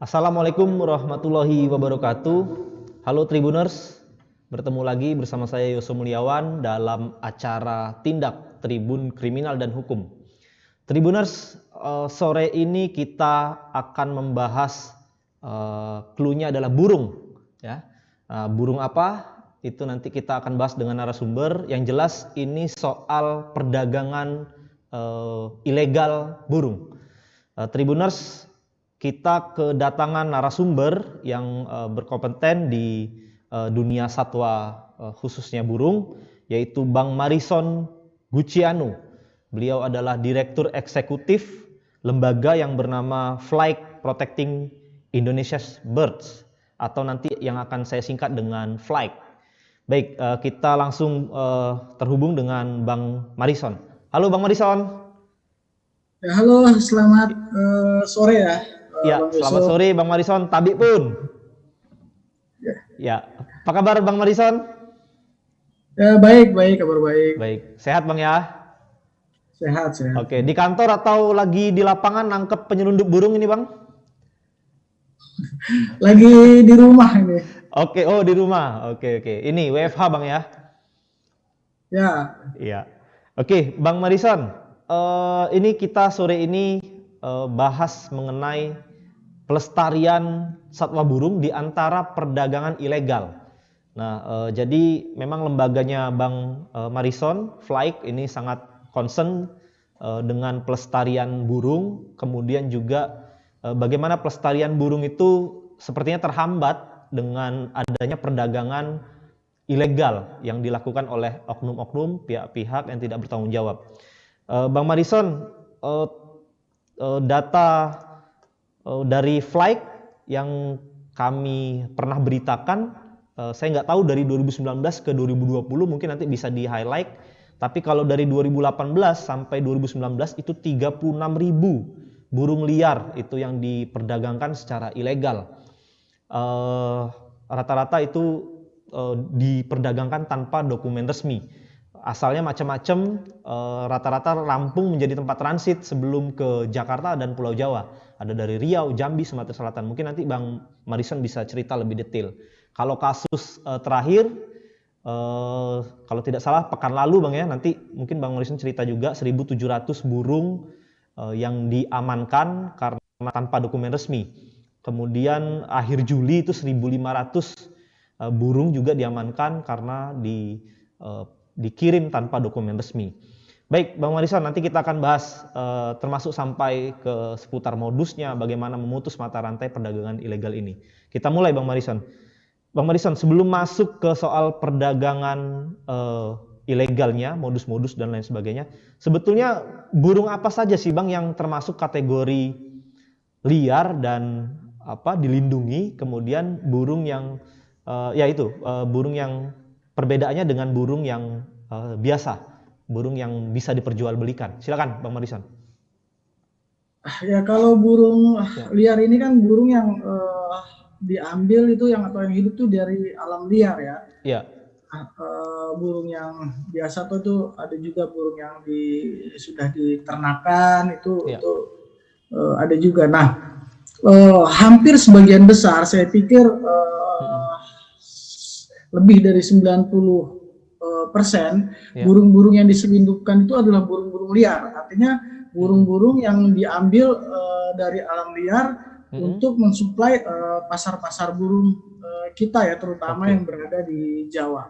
Assalamualaikum warahmatullahi wabarakatuh. Halo Tribuners, bertemu lagi bersama saya Yoso Mulyawan dalam acara Tindak Tribun Kriminal dan Hukum. Tribuners, sore ini kita akan membahas clue-nya adalah burung. Ya, burung apa? Itu nanti kita akan bahas dengan narasumber. Yang jelas ini soal perdagangan ilegal burung. Tribuners, kita kedatangan narasumber yang berkompeten di dunia satwa, khususnya burung, yaitu Bang Marison Gucciano. Beliau adalah Direktur Eksekutif lembaga yang bernama Flight Protecting Indonesia's Birds, atau nanti yang akan saya singkat dengan Flight. Baik, kita langsung terhubung dengan Bang Marison. Halo Bang Marison. Ya, halo, selamat sore ya. Ya, selamat sore Bang Marison. Tabik pun. Ya, apa kabar Bang Marison? Ya, baik, kabar baik. Baik, sehat Bang ya? Sehat. Oke, di kantor atau lagi di lapangan nangkep penyelundup burung ini Bang? Lagi di rumah ini. Oke, oh di rumah. Oke. Ini WFH Bang ya? Ya. Iya. Oke, Bang Marison. Ini kita sore ini bahas mengenai pelestarian satwa burung di antara perdagangan ilegal. Nah, jadi memang lembaganya Bang Marison, Flight, ini sangat concern dengan pelestarian burung, kemudian juga bagaimana pelestarian burung itu sepertinya terhambat dengan adanya perdagangan ilegal yang dilakukan oleh oknum-oknum, pihak-pihak yang tidak bertanggung jawab. Bang Marison, data dari Flight yang kami pernah beritakan, saya nggak tahu dari 2019 ke 2020 mungkin nanti bisa di highlight, tapi kalau dari 2018 sampai 2019 itu 36.000 burung liar itu yang diperdagangkan secara ilegal. Rata-rata itu diperdagangkan tanpa dokumen resmi. Asalnya macam-macam, rata-rata Lampung menjadi tempat transit sebelum ke Jakarta dan Pulau Jawa. Ada dari Riau, Jambi, Sumatera Selatan. Mungkin nanti Bang Marison bisa cerita lebih detail. Kalau kasus terakhir, kalau tidak salah pekan lalu Bang ya, nanti mungkin Bang Marison cerita juga 1.700 burung yang diamankan karena tanpa dokumen resmi. Kemudian akhir Juli itu 1.500 burung juga diamankan karena dikirim tanpa dokumen resmi. Baik, Bang Marison, nanti kita akan bahas termasuk sampai ke seputar modusnya, bagaimana memutus mata rantai perdagangan ilegal ini. Kita mulai, Bang Marison. Bang Marison, sebelum masuk ke soal perdagangan ilegalnya, modus-modus dan lain sebagainya, sebetulnya burung apa saja sih, Bang, yang termasuk kategori liar dan dilindungi, kemudian burung yang burung yang perbedaannya dengan burung yang biasa, burung yang bisa diperjualbelikan. Silakan Bang Marison. Ya, kalau burung liar ini kan burung yang diambil itu atau yang hidup tuh dari alam liar ya. Iya. Burung yang biasa tuh itu ada juga burung yang sudah diternakan itu ada juga. Nah, hampir sebagian besar saya pikir lebih dari 90% burung-burung yang diselundupkan itu adalah burung-burung liar. Artinya burung-burung yang diambil dari alam liar untuk mensuplai pasar-pasar burung kita ya, terutama yang berada di Jawa.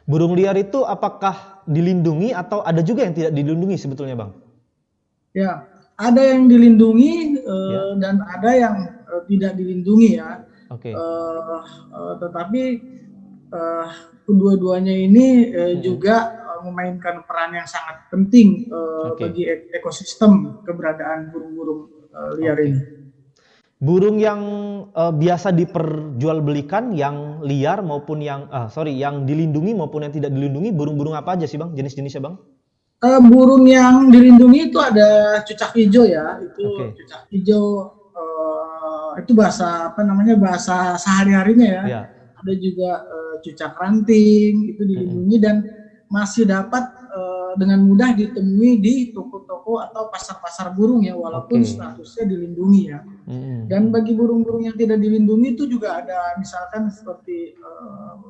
Burung liar itu apakah dilindungi atau ada juga yang tidak dilindungi sebetulnya, Bang? Ya, ada yang dilindungi dan ada yang tidak dilindungi ya. Tetapi kedua-duanya ini juga memainkan peran yang sangat penting bagi ekosistem keberadaan burung-burung liar ini. Burung yang biasa diperjualbelikan, yang liar maupun yang dilindungi maupun yang tidak dilindungi, burung-burung apa aja sih Bang? Jenis-jenisnya Bang? Burung yang dilindungi itu ada cucak hijau ya, itu cucak hijau itu bahasa bahasa sehari-harinya ya. Ada juga cucak ranting itu dilindungi dan masih dapat dengan mudah ditemui di toko-toko atau pasar-pasar burung ya, walaupun statusnya dilindungi ya. Dan bagi burung-burung yang tidak dilindungi itu juga ada misalkan seperti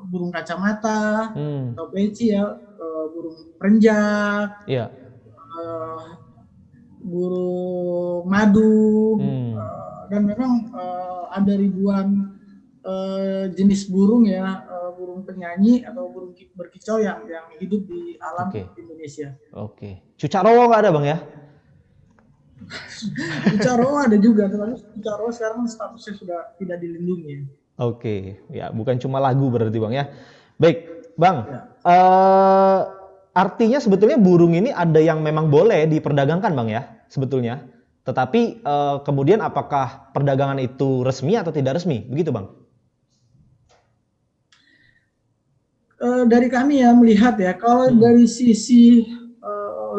burung kacamata atau peci ya, burung perenjak, burung madu, dan memang ada ribuan jenis burung ya, burung penyanyi atau burung berkicau yang hidup di alam Indonesia. Cucak rowo nggak ada Bang ya? Cucak rowo ada juga, tetapi cucak rowo sekarang statusnya sudah tidak dilindungi. Ya bukan cuma lagu berarti Bang ya. Baik Bang, artinya sebetulnya burung ini ada yang memang boleh diperdagangkan Bang ya sebetulnya. Tetapi kemudian apakah perdagangan itu resmi atau tidak resmi? Begitu Bang? Dari kami ya melihat ya, kalau dari sisi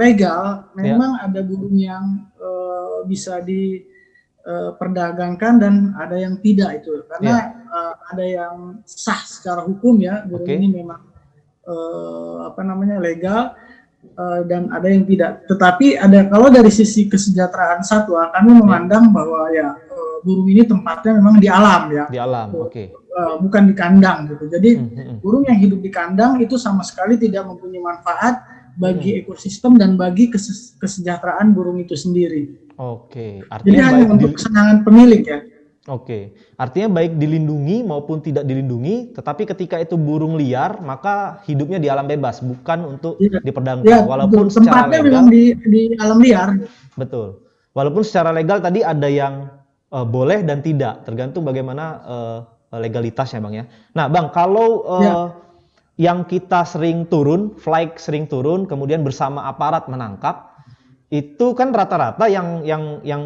legal memang ada burung yang bisa diperdagangkan dan ada yang tidak itu, karena ada yang sah secara hukum ya, burung ini memang legal, dan ada yang tidak. Tetapi kalau dari sisi kesejahteraan satwa, kami memandang bahwa ya burung ini tempatnya memang di alam ya. Di alam, bukan di kandang gitu. Jadi burung yang hidup di kandang itu sama sekali tidak mempunyai manfaat bagi ekosistem dan bagi kesejahteraan burung itu sendiri. Artinya jadi hanya untuk kesenangan pemilik ya. Artinya baik dilindungi maupun tidak dilindungi, tetapi ketika itu burung liar maka hidupnya di alam bebas, bukan untuk diperdagangkan. Walaupun secara tempatnya legal memang di alam liar. Betul. Walaupun secara legal tadi ada yang boleh dan tidak, tergantung bagaimana legalitasnya Bang ya. Nah Bang, kalau yang kita sering turun, flight sering turun, kemudian bersama aparat menangkap, itu kan rata-rata yang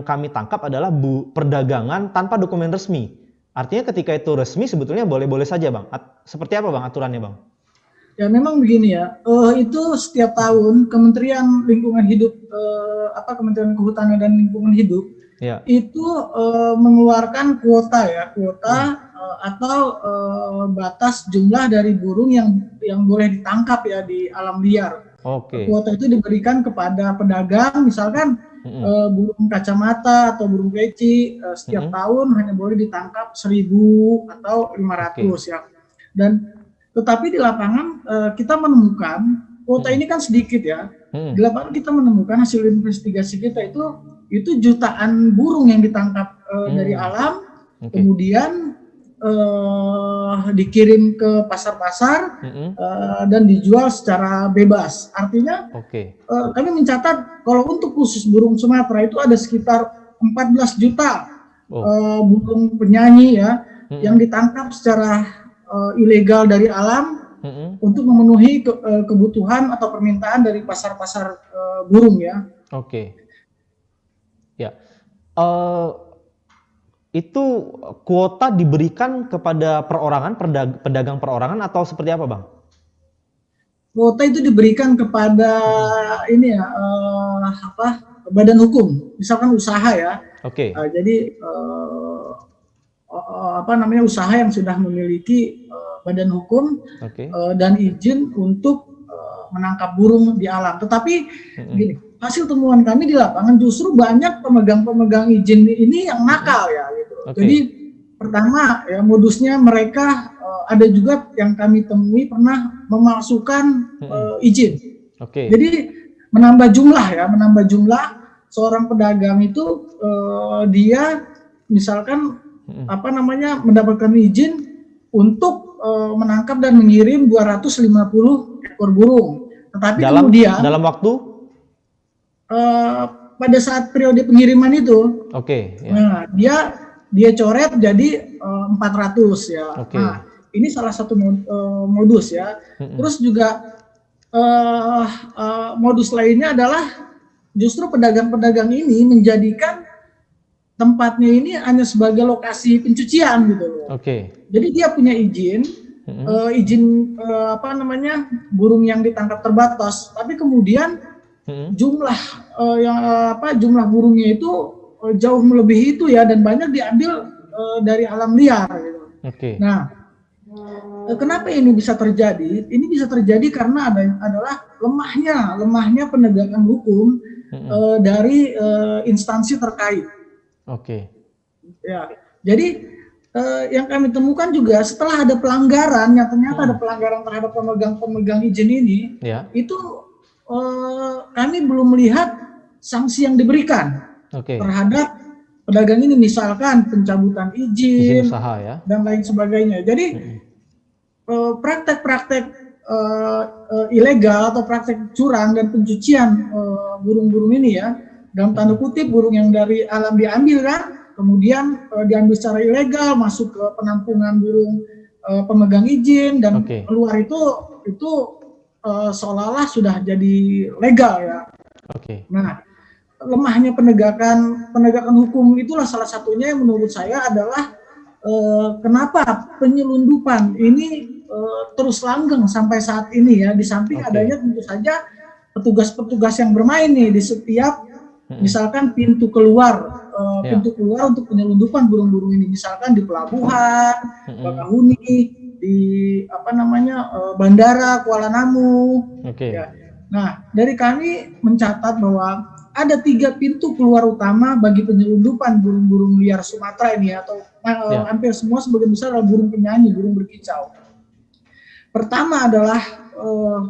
kami tangkap adalah perdagangan tanpa dokumen resmi. Artinya ketika itu resmi sebetulnya boleh-boleh saja Bang. Seperti apa Bang aturannya Bang? Ya memang begini ya, itu setiap tahun Kementerian Lingkungan Hidup, Kementerian Kehutanan dan Lingkungan Hidup itu mengeluarkan kuota atau batas jumlah dari burung yang boleh ditangkap ya di alam liar. Kuota itu diberikan kepada pedagang, misalkan burung kacamata atau burung peci setiap tahun hanya boleh ditangkap 1.000 atau 500 ya. Tetapi di lapangan kita menemukan kuota ini kan sedikit ya. Di lapangan kita menemukan hasil investigasi kita itu jutaan burung yang ditangkap dari alam, kemudian dikirim ke pasar-pasar dan dijual secara bebas. Artinya kami mencatat kalau untuk khusus burung Sumatera itu ada sekitar 14 juta burung penyanyi ya yang ditangkap secara ilegal dari alam untuk memenuhi kebutuhan atau permintaan dari pasar-pasar burung ya. Itu kuota diberikan kepada perorangan, pedagang perorangan atau seperti apa Bang? Kuota itu diberikan kepada badan hukum, misalkan usaha ya. Jadi usaha yang sudah memiliki badan hukum dan izin untuk menangkap burung di alam. Tetapi gini, hasil temuan kami di lapangan justru banyak pemegang izin ini yang nakal ya gitu. Jadi pertama ya modusnya mereka ada juga yang kami temui pernah memalsukan izin. Jadi menambah jumlah seorang pedagang itu dia misalkan mendapatkan izin untuk menangkap dan mengirim 250 ekor burung. Tetapi kemudian dalam waktu pada saat periode pengiriman itu, nah dia coret jadi 400 ya. Nah, ini salah satu modus ya. Terus juga modus lainnya adalah justru pedagang-pedagang ini menjadikan tempatnya ini hanya sebagai lokasi pencucian gitu loh. Jadi dia punya izin, burung yang ditangkap terbatas, tapi kemudian jumlah jumlah burungnya itu jauh melebihi itu ya, dan banyak diambil dari alam liar gitu. Nah, Kenapa ini bisa terjadi? Ini bisa terjadi karena adalah lemahnya penegakan hukum dari instansi terkait. Oke. Ya, jadi yang kami temukan juga setelah ada pelanggaran, yang ternyata ada pelanggaran terhadap pemegang izin ini, itu kami belum melihat sanksi yang diberikan terhadap pedagang ini, misalkan pencabutan izin usaha, ya, dan lain sebagainya. Jadi praktek-praktek ilegal atau praktek curang dan pencucian burung-burung ini, ya, dalam tanda kutip, burung yang dari alam diambil kan, kemudian diambil secara ilegal masuk ke penampungan burung pemegang izin dan keluar itu seolah-olah sudah jadi legal, ya. Nah, lemahnya penegakan hukum itulah salah satunya yang menurut saya adalah kenapa penyelundupan ini terus langgeng sampai saat ini, ya. Di samping adanya tentu saja petugas-petugas yang bermain nih di setiap misalkan pintu keluar untuk penyelundupan burung-burung ini, misalkan di pelabuhan Bakahuni, di bandara Kuala Namu. Ya. Nah, dari kami mencatat bahwa ada 3 pintu keluar utama bagi penyelundupan burung-burung liar Sumatera ini, atau hampir semua sebagian besar adalah burung penyanyi, burung berkicau. Pertama adalah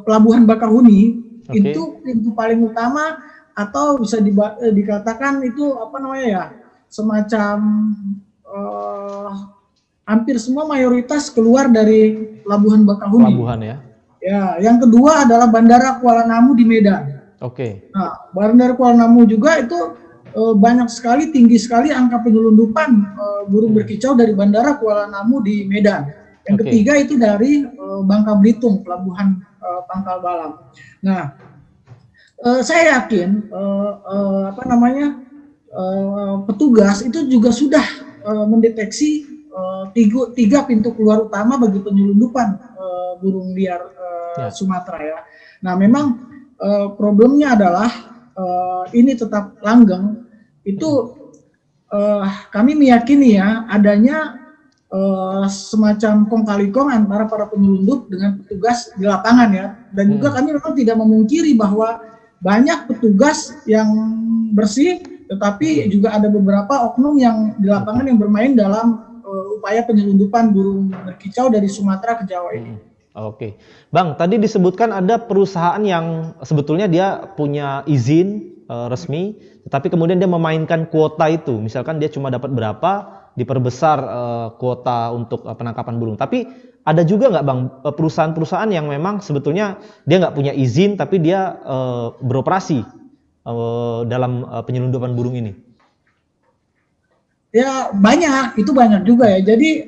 pelabuhan Bakahuni, itu pintu paling utama, atau bisa dikatakan itu semacam hampir semua mayoritas keluar dari pelabuhan Bakahuni. Pelabuhan, ya. Ya, yang kedua adalah Bandara Kuala Namu di Medan. Nah, Bandara Kuala Namu juga itu banyak sekali, tinggi sekali angka penyelundupan burung berkicau dari Bandara Kuala Namu di Medan. Yang ketiga itu dari Bangka Belitung, pelabuhan Pangkal Balam. Nah, saya yakin petugas itu juga sudah mendeteksi 3 pintu keluar utama bagi penyelundupan burung liar Sumatera, ya. Nah, memang problemnya adalah ini tetap langgeng. Itu kami meyakini, ya, adanya semacam kong kali kong antara para penyelundup dengan petugas di lapangan, ya. Dan juga kami memang tidak memungkiri bahwa banyak petugas yang bersih, tetapi juga ada beberapa oknum yang di lapangan yang bermain dalam upaya penyelundupan burung berkicau dari Sumatera ke Jawa ini. Bang, tadi disebutkan ada perusahaan yang sebetulnya dia punya izin resmi, tetapi kemudian dia memainkan kuota itu. Misalkan dia cuma dapat berapa, diperbesar kuota untuk penangkapan burung. Tapi ada juga nggak, Bang, perusahaan-perusahaan yang memang sebetulnya dia nggak punya izin, tapi dia beroperasi dalam penyelundupan burung ini? Ya, banyak, itu banyak juga, ya. Jadi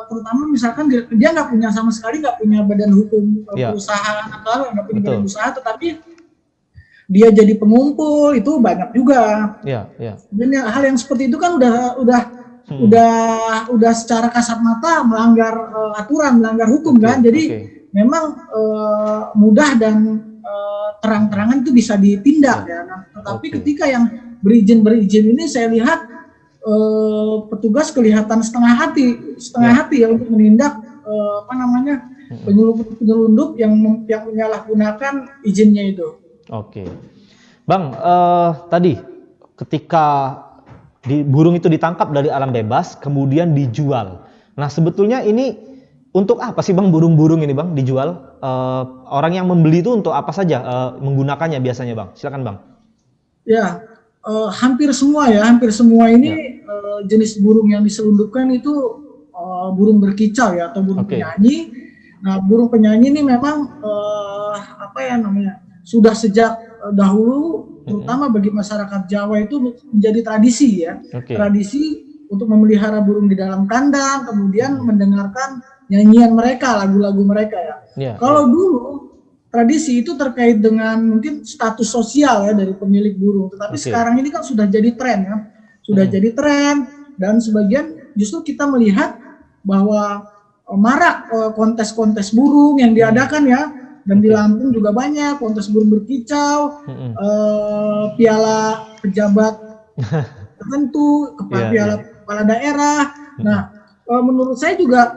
terutama misalkan dia nggak punya sama sekali, nggak punya badan hukum perusahaan atau nggak punya badan usaha, tetapi dia jadi pengumpul, itu banyak juga. Dan hal yang seperti itu kan udah secara kasat mata melanggar aturan, melanggar hukum, kan. Jadi memang mudah dan terang-terangan itu bisa ditindak, ya. Nah, tetapi ketika yang berizin ini saya lihat petugas kelihatan setengah hati ya untuk menindak penyelundup yang menyalahgunakan izinnya itu. Bang, tadi ketika burung itu ditangkap dari alam bebas kemudian dijual. Nah, sebetulnya ini untuk apa sih, Bang, burung-burung ini, Bang, dijual? Orang yang membeli itu untuk apa saja menggunakannya biasanya, Bang? Silakan, Bang. Ya, hampir semua ini jenis burung yang diselundupkan itu burung berkicau, ya, atau burung penyanyi. Nah, burung penyanyi ini memang sudah sejak dahulu, terutama bagi masyarakat Jawa itu menjadi tradisi, ya. Tradisi untuk memelihara burung di dalam kandang, kemudian mendengarkan nyanyian mereka, lagu-lagu mereka, ya. Kalau dulu tradisi itu terkait dengan mungkin status sosial, ya, dari pemilik burung, tetapi sekarang ini kan sudah jadi tren, ya. Sudah jadi tren, dan sebagian justru kita melihat bahwa marak kontes-kontes burung yang diadakan, ya. Dan di Lampung juga banyak kontes burung berkicau, piala pejabat tertentu, piala kepala daerah. Nah, menurut saya juga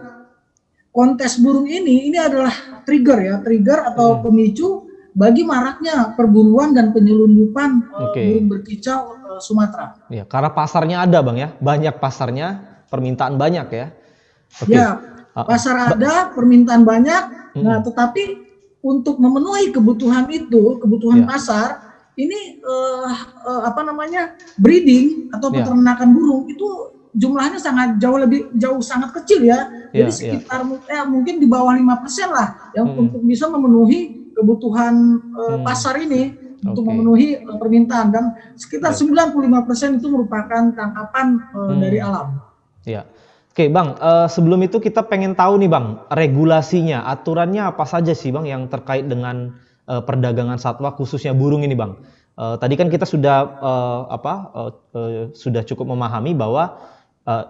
kontes burung ini adalah trigger atau pemicu bagi maraknya perburuan dan penyelundupan burung berkicau Sumatera. Ya, karena pasarnya ada Bang ya, banyak pasarnya, permintaan banyak ya. Ya, pasar ada, permintaan banyak. Nah, tetapi untuk memenuhi kebutuhan itu, kebutuhan pasar, ini breeding atau peternakan burung itu jumlahnya sangat kecil ya. Jadi sekitar mungkin di bawah 5% lah yang untuk bisa memenuhi kebutuhan pasar ini, untuk memenuhi permintaan, dan sekitar 95% itu merupakan tangkapan dari alam. Ya. Oke Bang, sebelum itu kita pengen tahu nih Bang, regulasinya, aturannya apa saja sih Bang yang terkait dengan perdagangan satwa khususnya burung ini Bang. Tadi kan kita sudah sudah cukup memahami bahwa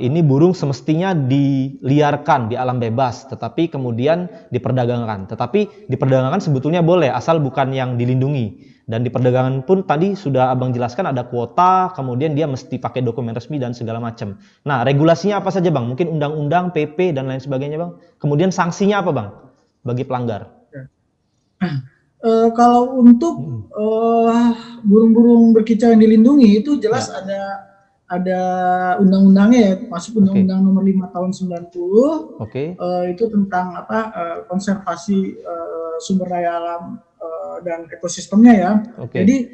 ini burung semestinya diliarkan di alam bebas, tetapi kemudian diperdagangkan. Tetapi diperdagangkan sebetulnya boleh, asal bukan yang dilindungi. Dan di perdagangan pun tadi sudah Abang jelaskan ada kuota, kemudian dia mesti pakai dokumen resmi dan segala macam. Nah, regulasinya apa saja Bang? Mungkin undang-undang, PP dan lain sebagainya Bang. Kemudian sanksinya apa Bang bagi pelanggar? Kalau untuk burung-burung berkicau yang dilindungi itu jelas ada undang-undangnya ya, masuk Undang-Undang Nomor 5 Tahun 90. Itu tentang konservasi sumber daya alam dan ekosistemnya ya. Jadi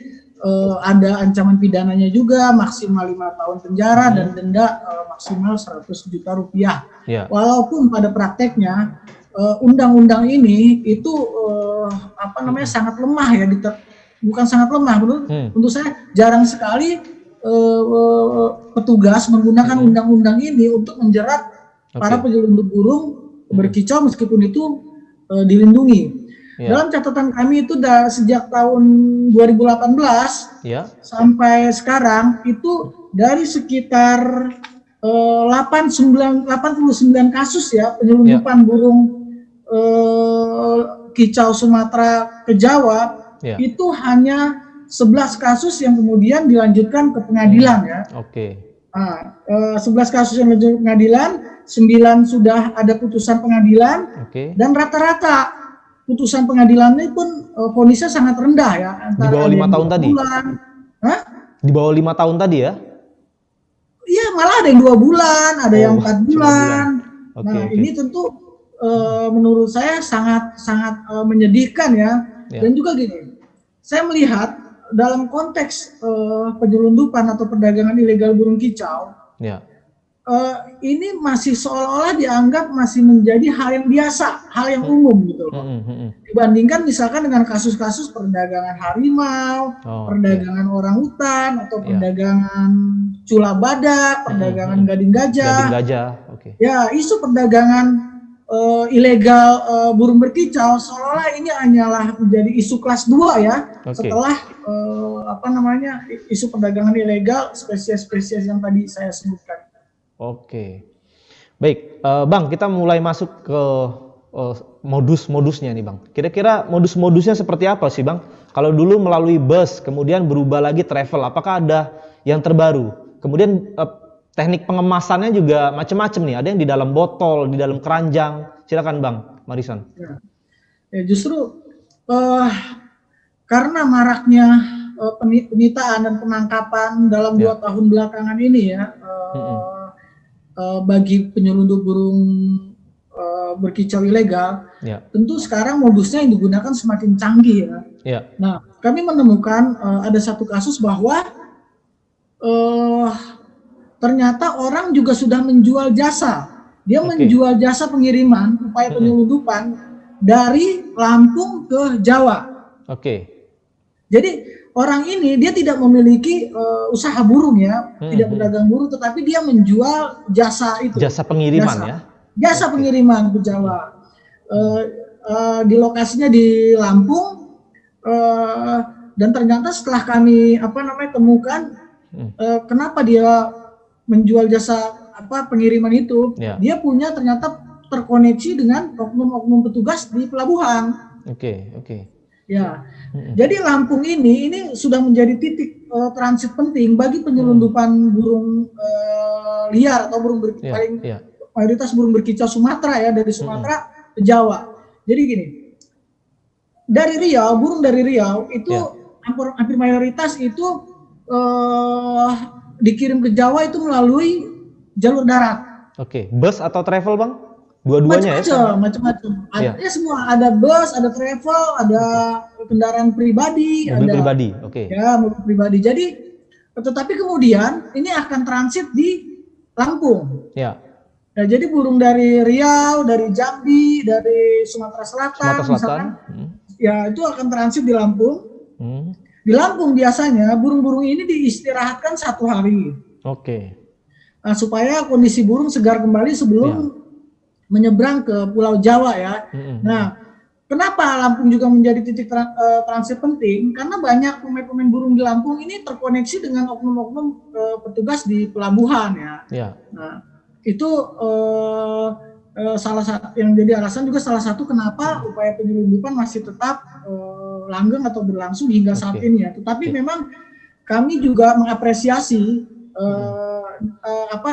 ada ancaman pidananya juga, maksimal 5 tahun penjara dan denda maksimal 100 juta rupiah. Walaupun pada prakteknya undang-undang ini itu sangat lemah ya, bukan sangat lemah, menurut saya jarang sekali petugas menggunakan undang-undang ini untuk menjerat para penyelundup burung berkicau meskipun itu dilindungi. Dalam catatan kami itu sejak tahun 2018 sampai sekarang itu dari sekitar 89 kasus ya penyelundupan burung kicau Sumatera ke Jawa, itu hanya 11 kasus yang kemudian dilanjutkan ke pengadilan ya. 11 kasus yang dilanjutkan ke pengadilan, 9 sudah ada putusan pengadilan, dan rata-rata putusan pengadilannya pun vonisnya sangat rendah ya. Di bawah 5 tahun tadi? Di bawah 5 tahun tadi ya? Iya, malah ada yang 2 bulan, ada yang 4 bulan. Ini tentu menurut saya sangat menyedihkan ya. Dan juga gini, saya melihat dalam konteks penyelundupan atau perdagangan ilegal burung kicau, ini masih seolah-olah dianggap masih menjadi hal yang biasa, hal yang umum gitu loh. Dibandingkan misalkan dengan kasus-kasus perdagangan harimau, perdagangan orangutan, atau perdagangan cula badak, perdagangan gading gajah. Ya, isu perdagangan ilegal burung berkicau seolah-olah ini hanyalah menjadi isu kelas 2 ya, setelah isu perdagangan ilegal spesies-spesies yang tadi saya sebutkan. Baik, Bang, kita mulai masuk ke modus-modusnya nih Bang. Kira-kira modus-modusnya seperti apa sih Bang? Kalau dulu melalui bus, kemudian berubah lagi travel, apakah ada yang terbaru? Kemudian teknik pengemasannya juga macam-macam nih, ada yang di dalam botol, di dalam keranjang. Silakan Bang Marisan. Ya justru karena maraknya penyitaan dan penangkapan dalam 2 tahun belakangan ini ya, bagi penyelundup burung berkicau ilegal, tentu sekarang modusnya yang digunakan semakin canggih ya. Nah, kami menemukan ada satu kasus bahwa ternyata orang juga sudah menjual jasa. Dia menjual jasa pengiriman upaya penyelundupan dari Lampung ke Jawa. Jadi orang ini dia tidak memiliki usaha burung ya, tidak berdagang burung, tetapi dia menjual jasa itu. Jasa pengiriman ya? Jasa pengiriman ke Jawa. Di lokasinya di Lampung, dan ternyata setelah kami temukan kenapa dia menjual jasa pengiriman itu, dia punya ternyata terkoneksi dengan oknum-oknum petugas di pelabuhan. Ya, jadi Lampung ini sudah menjadi titik transit penting bagi penyelundupan burung liar atau burung mayoritas burung berkicau Sumatera ya, dari Sumatera ke Jawa. Jadi gini, dari Riau, burung dari Riau itu hampir mayoritas itu dikirim ke Jawa itu melalui jalur darat. Oke, bus atau travel Bang? Dua-duanya Macam-macam. Ya semua, ada bus, ada travel, ada kendaraan pribadi, mobil ada pribadi. Ya, mobil pribadi. Jadi, tetapi kemudian ini akan transit di Lampung. Ya. Nah, jadi burung dari Riau, dari Jambi, dari Sumatera Selatan, misalkan, ya itu akan transit di Lampung. Di Lampung biasanya burung-burung ini diistirahatkan 1 hari. Oke. Nah, supaya kondisi burung segar kembali sebelum menyeberang ke Pulau Jawa ya. Nah, kenapa Lampung juga menjadi titik transit penting? Karena banyak pemain-pemain burung di Lampung ini terkoneksi dengan oknum-oknum petugas di pelabuhan ya. Nah, itu salah satu yang jadi alasan juga, salah satu kenapa upaya penyelundupan masih tetap langgeng atau berlangsung hingga saat ini ya. Tetapi memang kami juga mengapresiasi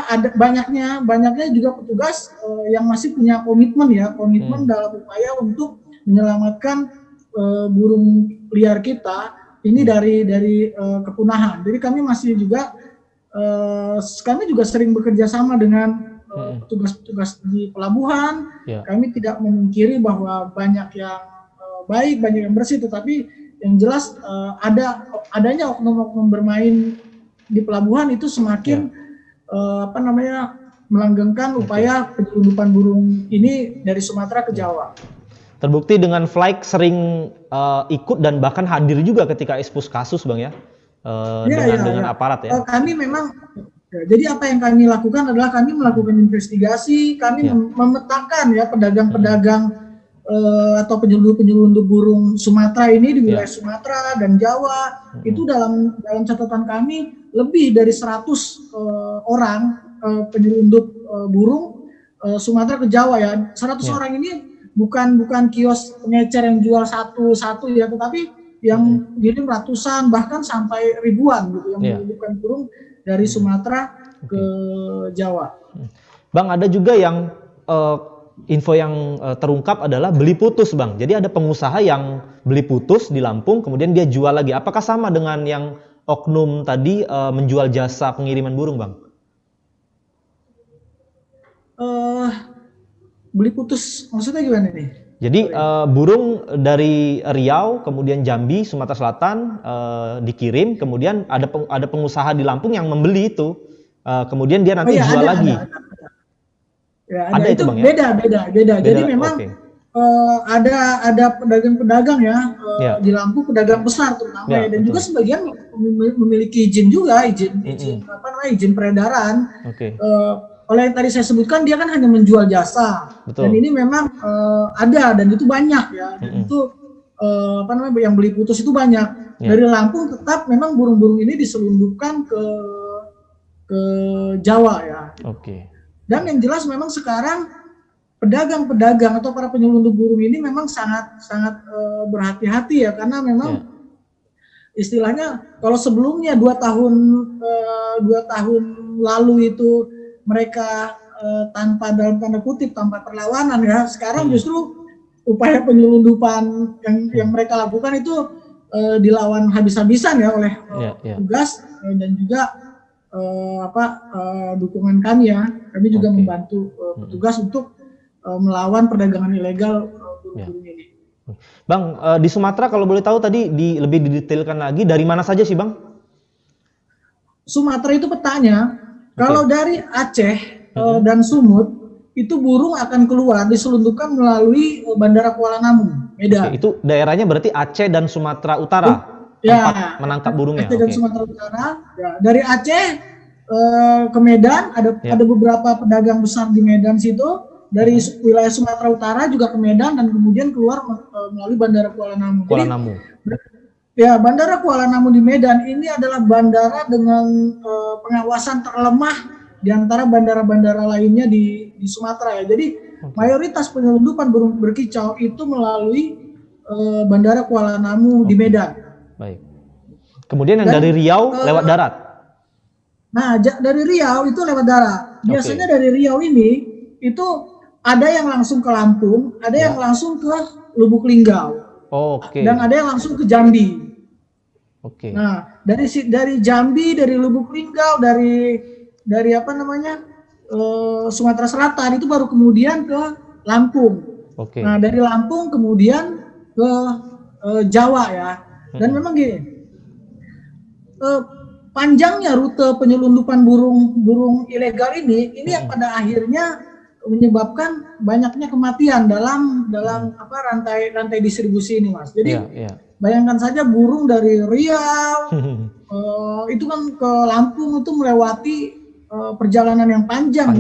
ada banyaknya juga petugas yang masih punya komitmen dalam upaya untuk menyelamatkan burung liar kita ini dari kepunahan. Jadi kami masih juga kami juga sering bekerja sama dengan petugas-petugas di pelabuhan. Kami tidak memungkiri bahwa banyak yang baik, banyak yang bersih, tetapi yang jelas adanya oknum-oknum bermain di pelabuhan itu semakin melanggengkan upaya penyelundupan burung ini dari Sumatera ke Jawa. Terbukti dengan Flyke sering ikut dan bahkan hadir juga ketika ekspos kasus Bang ya, dengan aparat ya. Kami memang, jadi apa yang kami lakukan adalah kami melakukan investigasi, kami memetakan ya pedagang-pedagang atau penyelundup burung Sumatera ini di wilayah Sumatera dan Jawa. Itu dalam catatan kami lebih dari 100 orang penyelundup burung Sumatera ke Jawa ya. 100 orang ini bukan kios pengecer yang jual satu-satu ya, tetapi yang kirim ratusan bahkan sampai ribuan gitu yang menyelundupkan burung dari Sumatera ke Jawa. Bang, ada juga yang info yang terungkap adalah beli putus Bang. Jadi ada pengusaha yang beli putus di Lampung kemudian dia jual lagi. Apakah sama dengan yang oknum tadi menjual jasa pengiriman burung Bang? Beli putus maksudnya gimana nih? Jadi burung dari Riau kemudian Jambi Sumatera Selatan dikirim, kemudian ada pengusaha di Lampung yang membeli itu, kemudian dia nanti jual lagi. Ada itu Bang, beda. Jadi memang ada pedagang-pedagang di Lampung, pedagang besar terutama dan juga sebagian memiliki izin izin peredaran. Oleh yang tadi saya sebutkan, dia kan hanya menjual jasa. Dan ini memang ada dan itu banyak ya. Dan itu yang beli putus itu banyak. Dari Lampung tetap memang burung-burung ini diselundupkan ke Jawa ya. Dan yang jelas memang sekarang pedagang-pedagang atau para penyelundup burung ini memang sangat berhati-hati ya, karena memang istilahnya kalau sebelumnya 2 tahun lalu itu mereka dalam tanda kutip tanpa perlawanan ya, sekarang justru upaya penyelundupan yang mereka lakukan itu dilawan habis-habisan ya oleh petugas dan juga dukungan kami ya. Kami juga membantu petugas untuk melawan perdagangan ilegal burung-burung ini. Bang, di Sumatera kalau boleh tahu tadi lebih didetailkan lagi dari mana saja sih Bang? Sumatera itu petanya, kalau dari Aceh dan Sumut itu burung akan keluar diselundupkan melalui Bandara Kuala Namu, Medan. Itu daerahnya berarti Aceh dan Sumatera Utara. Tempat menangkap burungnya. Aceh dan Sumatera Utara. Ya, dari Aceh ke Medan ada beberapa pedagang besar di Medan situ. Dari wilayah Sumatera Utara juga ke Medan dan kemudian keluar melalui Bandara Kuala Namu. Ya, Bandara Kuala Namu di Medan ini adalah bandara dengan pengawasan terlemah di antara bandara-bandara lainnya di Sumatera ya. Jadi mayoritas penyelundupan burung berkicau itu melalui Bandara Kuala Namu di Medan. Baik. Kemudian yang dari Riau lewat darat. Nah, dari Riau itu lewat darat. Biasanya dari Riau ini itu ada yang langsung ke Lampung, ada Ya. yang langsung ke Lubuk Linggau, Oke. dan ada yang langsung ke Jambi. Oke. Nah, dari Jambi, dari Lubuk Linggau, dari apa namanya Sumatera Selatan itu baru kemudian ke Lampung. Oke. Nah, dari Lampung kemudian ke Jawa ya. Dan memang gini, panjangnya rute penyelundupan burung ilegal ini yang pada akhirnya menyebabkan banyaknya kematian dalam apa rantai distribusi ini, Mas. Jadi bayangkan saja burung dari Riau itu kan ke Lampung itu melewati perjalanan yang panjang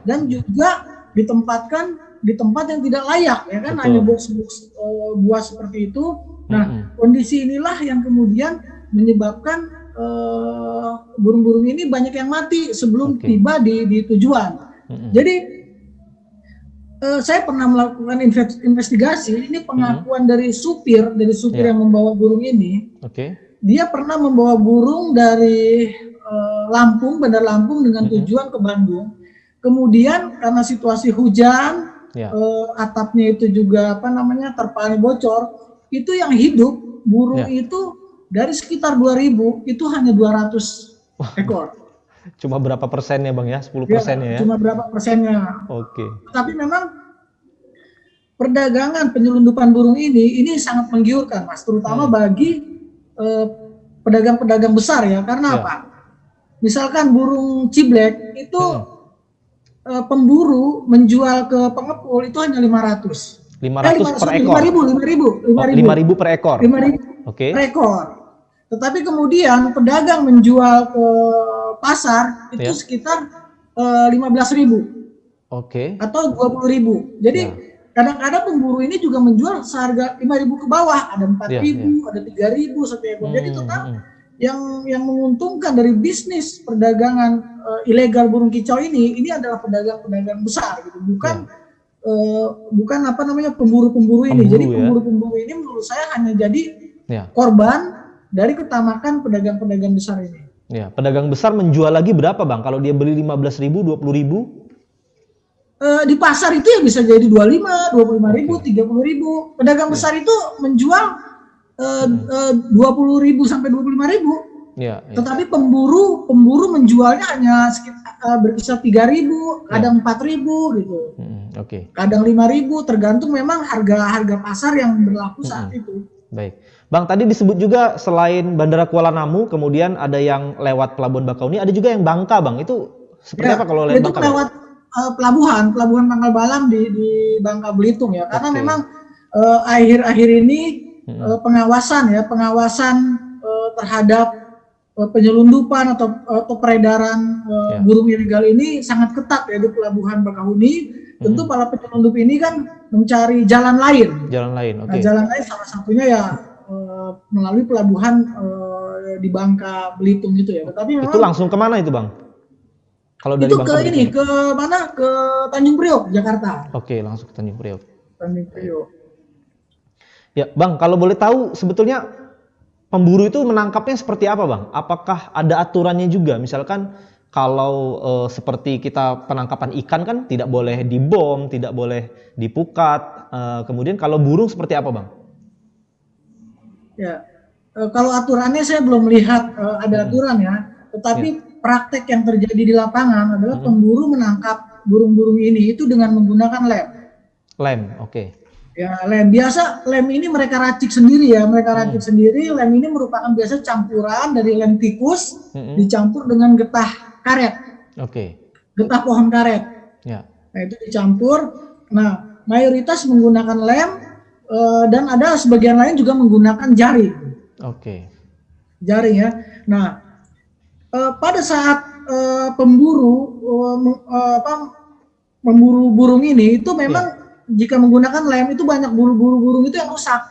dan juga ditempatkan di tempat yang tidak layak, ya kan. Betul. Hanya box-box buah seperti itu. Nah, kondisi inilah yang kemudian menyebabkan burung-burung ini banyak yang mati sebelum tiba di tujuan. Jadi saya pernah melakukan investigasi. Ini pengakuan dari supir yang membawa burung ini. Dia pernah membawa burung dari Lampung, Bandar Lampung dengan tujuan ke Bandung. Kemudian karena situasi hujan, atapnya itu juga apa namanya terpalnya bocor, itu yang hidup burung itu dari sekitar 2.000 itu hanya 200 ekor. Cuma berapa persennya Bang ya? 10%-nya ya? Cuma berapa persennya. Oke. Tapi memang perdagangan penyelundupan burung ini sangat menggiurkan, Mas, terutama bagi pedagang-pedagang besar ya. Karena apa? Misalkan burung ciblek itu pemburu menjual ke pengepul itu hanya 500. 500 per ekor. 5.000 per ekor. 5.000 per ekor. Tetapi kemudian pedagang menjual ke pasar itu sekitar 15.000. Atau 20.000. Jadi kadang-kadang pemburu ini juga menjual seharga 5.000 ke bawah, ada 4.000, ada 3.000 satu ekor. Jadi total yang menguntungkan dari bisnis perdagangan ilegal burung kicau ini adalah pedagang-pedagang besar gitu, bukan apa namanya pemburu-pemburu ini. Jadi pemburu-pemburu ini menurut saya hanya jadi korban dari ketamakan pedagang-pedagang besar ini. Ya, pedagang besar menjual lagi berapa Bang? Kalau dia beli 15.000, 20.000? Di pasar itu ya bisa jadi 25, 25.000, 30.000. Pedagang besar itu menjual 20.000 sampai 25.000. Tetapi pemburu menjualnya hanya sekitar berkisar 3.000, kadang 4.000 gitu. Kadang 5.000, tergantung memang harga pasar yang berlaku saat itu. Baik. Bang, tadi disebut juga selain Bandara Kuala Namu, kemudian ada yang lewat Pelabuhan Bakauni, ada juga yang Bangka, Bang. Itu seperti apa kalau lewat Bangka? Itu lewat pelabuhan Pangkal Balam di Bangka Belitung ya. Karena memang akhir-akhir ini pengawasan terhadap penyelundupan atau peredaran burung ilegal ini sangat ketat ya di Pelabuhan Bakauni. Tentu para penyelundup ini kan mencari jalan lain. Nah, jalan lain salah satunya ya melalui pelabuhan di Bangka Belitung itu ya. Tetapi memang itu langsung kemana itu Bang? Kalau dari itu ke ini ke mana? Ke Tanjung Priok, Jakarta. Langsung ke Tanjung Priok. Ya, Bang, kalau boleh tahu sebetulnya pemburu itu menangkapnya seperti apa, Bang? Apakah ada aturannya juga? Misalkan kalau seperti kita penangkapan ikan kan tidak boleh dibom, tidak boleh dipukat. Kemudian kalau burung seperti apa, Bang? Ya, kalau aturannya saya belum melihat ada aturan ya. Tetapi praktek yang terjadi di lapangan adalah pemburu menangkap burung-burung ini itu dengan menggunakan lem. Ya, lem biasa. Lem ini mereka racik sendiri ya. Lem ini merupakan biasa campuran dari lem tikus dicampur dengan getah karet. Getah pohon karet. Nah, itu dicampur. Nah, mayoritas menggunakan lem dan ada sebagian lain juga menggunakan jaring. Jaring ya. Nah, pada saat pemburu memburu burung ini itu memang jika menggunakan lem itu banyak burung itu yang rusak.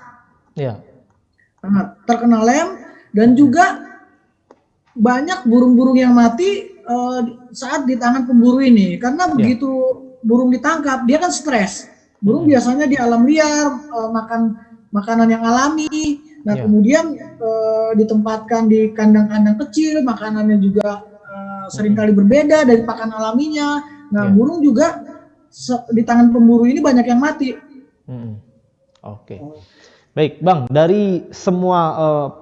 Nah, terkena lem dan juga banyak burung-burung yang mati saat di tangan pemburu ini karena begitu burung ditangkap dia kan stres. Burung biasanya di alam liar makan makanan yang alami. Nah, kemudian ditempatkan di kandang-kandang kecil, makanannya juga seringkali berbeda dari pakan alaminya. Nah, burung juga di tangan pemburu ini banyak yang mati. Oke. Baik, Bang, dari semua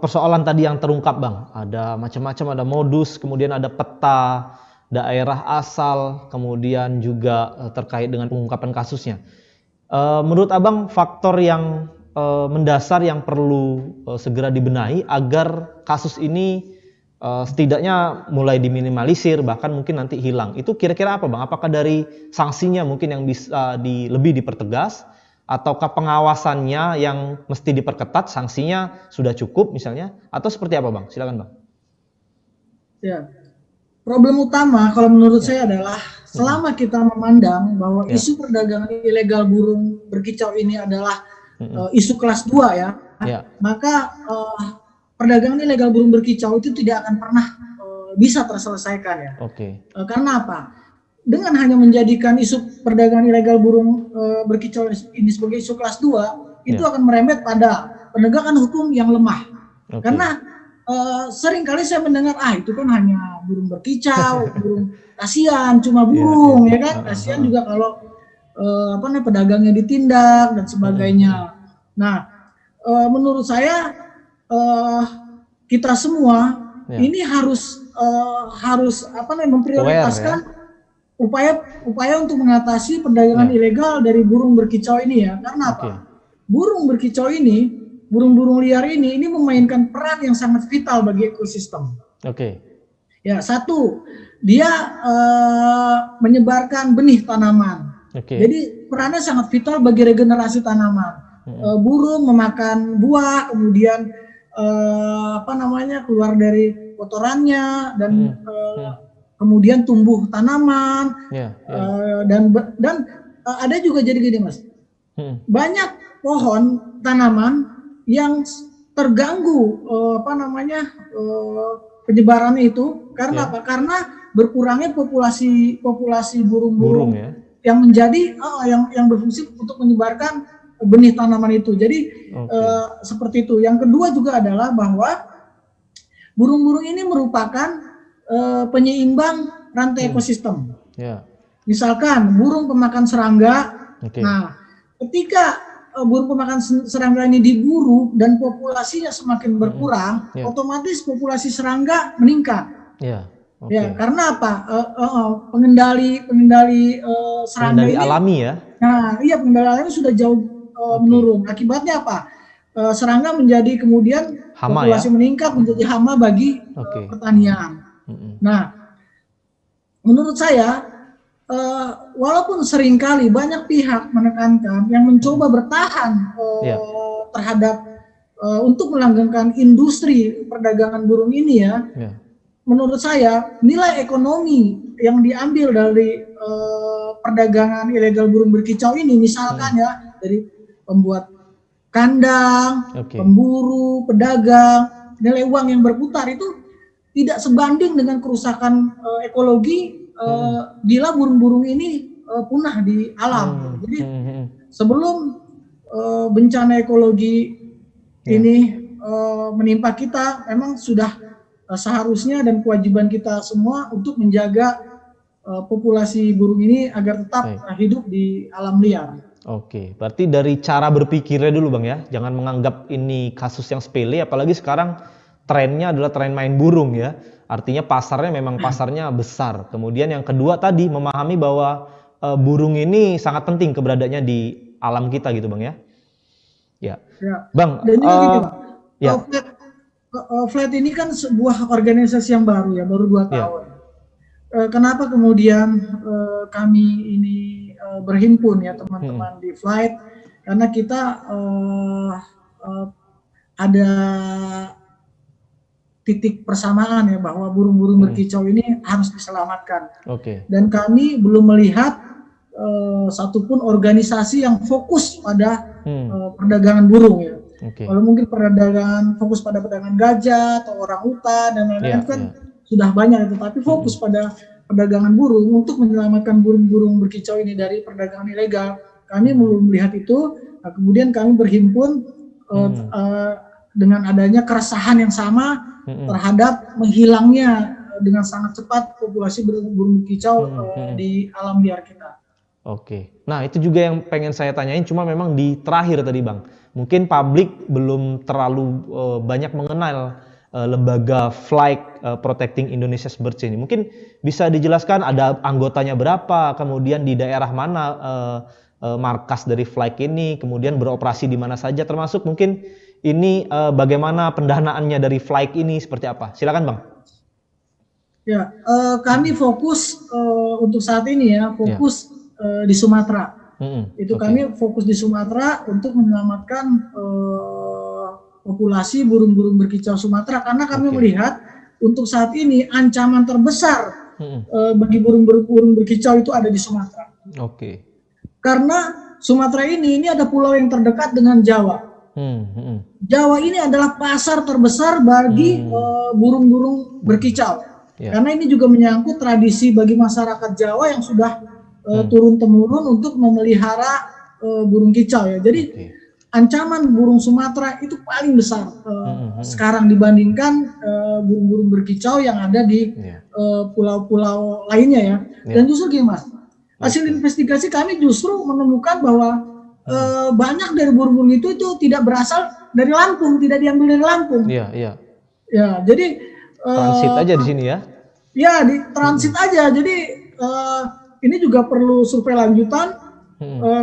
persoalan tadi yang terungkap, Bang, ada macam-macam, ada modus, kemudian ada peta, daerah asal, kemudian juga terkait dengan pengungkapan kasusnya. Menurut Abang, faktor yang mendasar yang perlu segera dibenahi agar kasus ini setidaknya mulai diminimalisir, bahkan mungkin nanti hilang. Itu kira-kira apa, Bang? Apakah dari sanksinya mungkin yang bisa lebih dipertegas, ataukah pengawasannya yang mesti diperketat, sanksinya sudah cukup misalnya, atau seperti apa, Bang? Silakan, Bang. Ya, problem utama kalau menurut saya adalah selama kita memandang bahwa isu perdagangan ilegal burung berkicau ini adalah isu kelas 2 ya, maka perdagangan ilegal burung berkicau itu tidak akan pernah bisa terselesaikan ya. Karena apa? Dengan hanya menjadikan isu perdagangan ilegal burung berkicau ini sebagai isu kelas 2, itu akan merembet pada penegakan hukum yang lemah. Karena sering kali saya mendengar, itu kan hanya burung berkicau, burung kasihan, cuma burung, ya kan? Kasihan juga kalau pedagangnya ditindak dan sebagainya. Nah, menurut saya kita semua ini harus memprioritaskan upaya untuk mengatasi perdagangan ilegal dari burung berkicau ini ya. Karena apa? Burung berkicau ini, burung-burung liar ini memainkan peran yang sangat vital bagi ekosistem. Ya, satu, dia menyebarkan benih tanaman. Jadi perannya sangat vital bagi regenerasi tanaman. Burung memakan buah, kemudian keluar dari kotorannya dan kemudian tumbuh tanaman, dan ada juga jadi gini Mas, banyak pohon tanaman yang terganggu penyebarannya itu karena apa? Karena berkurangnya populasi burung-burung yang menjadi yang berfungsi untuk menyebarkan benih tanaman itu. Jadi seperti itu. Yang kedua juga adalah bahwa burung-burung ini merupakan penyeimbang rantai ekosistem. Misalkan burung pemakan serangga. Nah, ketika burung pemakan serangga ini diburu dan populasinya semakin berkurang, otomatis populasi serangga meningkat. Ya, karena apa? Pengendali serangga ini alami ya. Nah, pengendali alami sudah jauh menurun. Akibatnya apa? Serangga menjadi kemudian hama, populasi meningkat menjadi hama bagi pertanian. Nah, menurut saya walaupun seringkali banyak pihak menekankan yang mencoba bertahan terhadap untuk melanggengkan industri perdagangan burung ini ya, menurut saya nilai ekonomi yang diambil dari perdagangan ilegal burung berkicau ini, misalkan ya dari pembuat kandang, pemburu, pedagang, nilai uang yang berputar itu tidak sebanding dengan kerusakan ekologi bila burung-burung ini punah di alam. Jadi sebelum bencana ekologi ini menimpa kita, memang sudah seharusnya dan kewajiban kita semua untuk menjaga populasi burung ini agar tetap hidup di alam liar. Berarti dari cara berpikirnya dulu Bang ya, jangan menganggap ini kasus yang sepele, apalagi sekarang trennya adalah tren main burung ya. Artinya pasarnya memang pasarnya besar. Kemudian yang kedua tadi memahami bahwa burung ini sangat penting keberadaannya di alam kita gitu Bang ya. Bang. Dan juga gini Bang, Flat ini kan sebuah organisasi yang baru ya, baru 2 tahun. Kenapa kemudian kami ini berhimpun ya teman-teman di Flight? Karena kita ada titik persamaan ya bahwa burung-burung berkicau ini harus diselamatkan. Dan kami belum melihat satupun organisasi yang fokus pada perdagangan burung ya. Kalau mungkin perdagangan fokus pada perdagangan gajah atau orang hutan dan lain-lain kan sudah banyak itu, tapi fokus pada perdagangan burung untuk menyelamatkan burung-burung berkicau ini dari perdagangan ilegal. Kami belum melihat itu. Nah, kemudian kami berhimpun dengan adanya keresahan yang sama terhadap menghilangnya dengan sangat cepat populasi burung berkicau di alam liar kita. Oke. Nah, itu juga yang pengen saya tanyain, cuma memang di terakhir tadi Bang. Mungkin publik belum terlalu banyak mengenal lembaga Flight Protecting Indonesia's Birds ini. Mungkin bisa dijelaskan ada anggotanya berapa, kemudian di daerah mana markas dari Flight ini, kemudian beroperasi di mana saja, termasuk mungkin ini bagaimana pendanaannya dari Flight ini seperti apa? Silakan Bang. Ya, kami fokus untuk saat ini ya, fokus di Sumatera. Itu kami fokus di Sumatera untuk menyelamatkan populasi burung-burung berkicau Sumatera, karena kami melihat untuk saat ini ancaman terbesar bagi burung-burung berkicau itu ada di Sumatera. Karena Sumatera ini ada pulau yang terdekat dengan Jawa. Jawa ini adalah pasar terbesar bagi burung-burung berkicau. Karena ini juga menyangkut tradisi bagi masyarakat Jawa yang sudah turun-temurun untuk memelihara burung kicau ya. Jadi ancaman burung Sumatera itu paling besar sekarang dibandingkan burung-burung berkicau yang ada di pulau-pulau lainnya ya. Dan justru gini Mas, hasil investigasi kami justru menemukan bahwa banyak dari burung-burung itu tidak berasal dari Lampung, tidak diambil dari Lampung. Ya, jadi transit aja di sini ya. Ya, di transit aja. Jadi ini juga perlu survei lanjutan.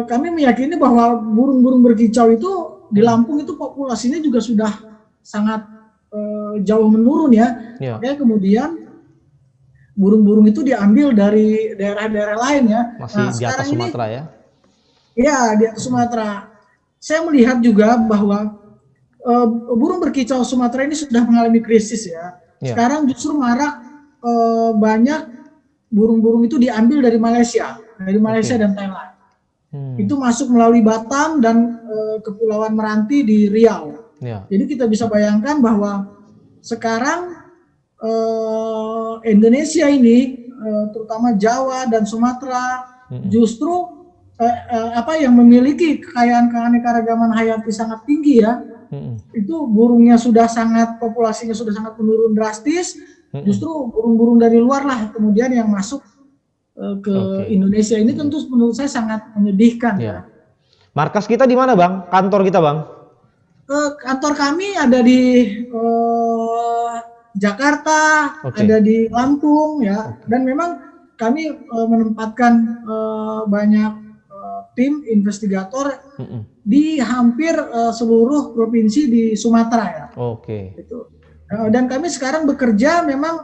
Kami meyakini bahwa burung-burung berkicau itu di Lampung itu populasinya juga sudah sangat jauh menurun ya. Makanya kemudian burung-burung itu diambil dari daerah-daerah lain ya. Masih di atas Sumatera ya? Iya, di atas Sumatera. Saya melihat juga bahwa burung berkicau Sumatera ini sudah mengalami krisis ya. Sekarang justru marak banyak burung-burung itu diambil dari Malaysia dan Thailand. Itu masuk melalui Batam dan Kepulauan Meranti di Riau. Jadi kita bisa bayangkan bahwa sekarang Indonesia ini, terutama Jawa dan Sumatera, justru yang memiliki kekayaan keanekaragaman hayati sangat tinggi ya. Itu burungnya populasinya sudah sangat menurun drastis. Justru burung-burung dari luar lah kemudian yang masuk ke Indonesia. Ini tentu menurut saya sangat menyedihkan ya. Markas kita di mana Bang? Kantor kita Bang? Kantor kami ada di Jakarta, ada di Lampung ya. Dan memang kami menempatkan banyak tim investigator di hampir seluruh provinsi di Sumatera ya. Itu. Dan kami sekarang bekerja memang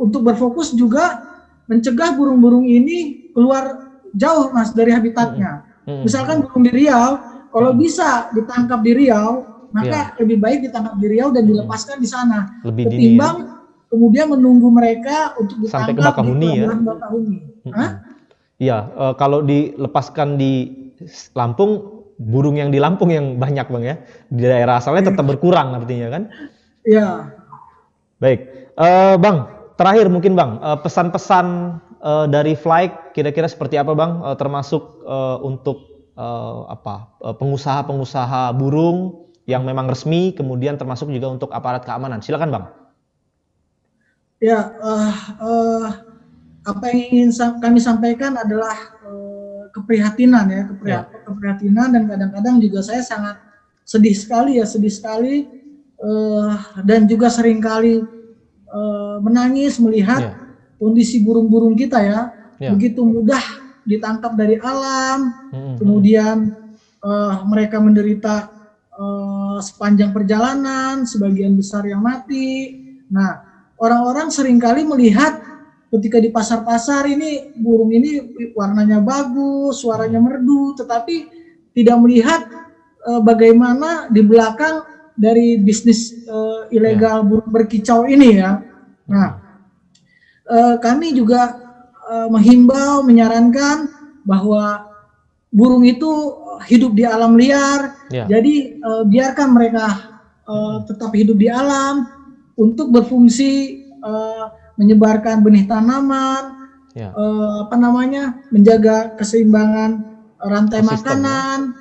untuk berfokus juga mencegah burung-burung ini keluar jauh Mas dari habitatnya. Misalkan burung di Riau, kalau bisa ditangkap di Riau, maka lebih baik ditangkap di Riau dan dilepaskan di sana. Ketimbang kemudian menunggu mereka untuk ditangkap sampai ke Bakahuni di Bakahuni. Iya, kalau dilepaskan di Lampung, burung yang di Lampung yang banyak Bang ya, di daerah asalnya tetap berkurang artinya kan? Iya. Baik, Bang, terakhir mungkin Bang, pesan-pesan dari Flight kira-kira seperti apa Bang, termasuk untuk pengusaha-pengusaha burung yang memang resmi, kemudian termasuk juga untuk aparat keamanan. Silakan Bang. Ya, apa yang ingin kami sampaikan adalah keprihatinan ya, keprihatinan, dan kadang-kadang juga saya sangat sedih sekali dan juga seringkali menangis melihat kondisi burung-burung kita ya, begitu mudah ditangkap dari alam, kemudian mereka menderita sepanjang perjalanan, sebagian besar yang mati. Nah, orang-orang seringkali melihat ketika di pasar-pasar ini burung ini warnanya bagus, suaranya merdu, tetapi tidak melihat bagaimana di belakang dari bisnis ilegal burung berkicau ini ya. Nah, kami juga menghimbau, menyarankan bahwa burung itu hidup di alam liar, jadi biarkan mereka tetap hidup di alam untuk berfungsi menyebarkan benih tanaman, menjaga keseimbangan rantai makanan,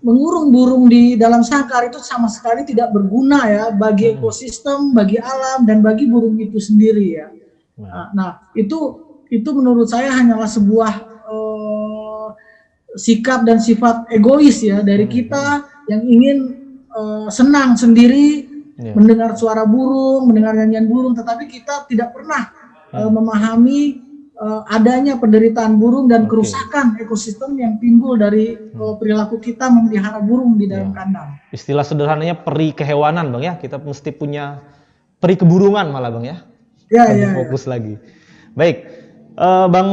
mengurung burung di dalam sangkar itu sama sekali tidak berguna ya bagi ekosistem, bagi alam, dan bagi burung itu sendiri ya. Nah, itu menurut saya hanyalah sebuah sikap dan sifat egois ya dari kita yang ingin senang sendiri mendengar suara burung, mendengar nyanyian burung, tetapi kita tidak pernah memahami adanya penderitaan burung dan kerusakan ekosistem yang timbul dari perilaku kita memelihara burung di dalam kandang. Istilah sederhananya peri kehewanan Bang ya, kita mesti punya peri keburungan malah Bang ya. Fokus lagi. Baik, Bang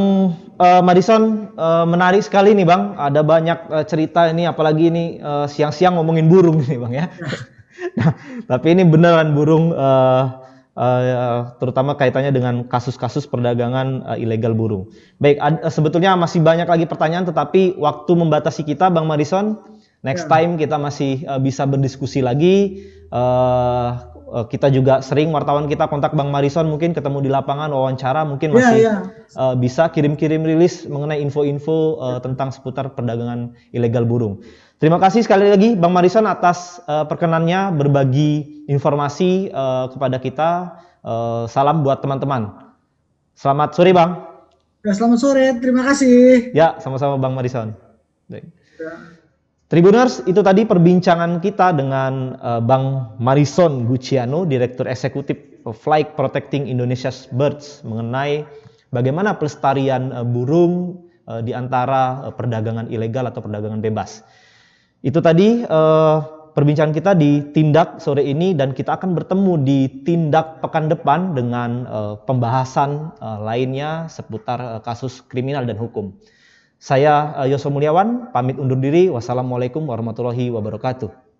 Madison, menarik sekali nih Bang, ada banyak cerita ini, apalagi ini siang-siang ngomongin burung nih Bang ya. Nah, tapi ini beneran burung, terutama kaitannya dengan kasus-kasus perdagangan ilegal burung. Baik, sebetulnya masih banyak lagi pertanyaan, tetapi waktu membatasi kita, Bang Madison. Next time kita masih bisa berdiskusi lagi. Kita juga sering wartawan kita kontak Bang Madison, mungkin ketemu di lapangan, wawancara, mungkin masih bisa kirim-kirim rilis mengenai info-info tentang seputar perdagangan ilegal burung. Terima kasih sekali lagi Bang Madison atas perkenannya berbagi informasi kepada kita. Salam buat teman-teman. Selamat sore Bang. Ya, selamat sore, terima kasih. Ya, sama-sama Bang Madison. Tribuners, itu tadi perbincangan kita dengan Bang Madison Gucciano, Direktur Eksekutif Flight Protecting Indonesia's Birds, mengenai bagaimana pelestarian burung di antara perdagangan ilegal atau perdagangan bebas. Itu tadi perbincangan kita di Tindak sore ini, dan kita akan bertemu di Tindak pekan depan dengan pembahasan lainnya seputar kasus kriminal dan hukum. Saya Yosef Mulyawan, pamit undur diri. Wassalamualaikum warahmatullahi wabarakatuh.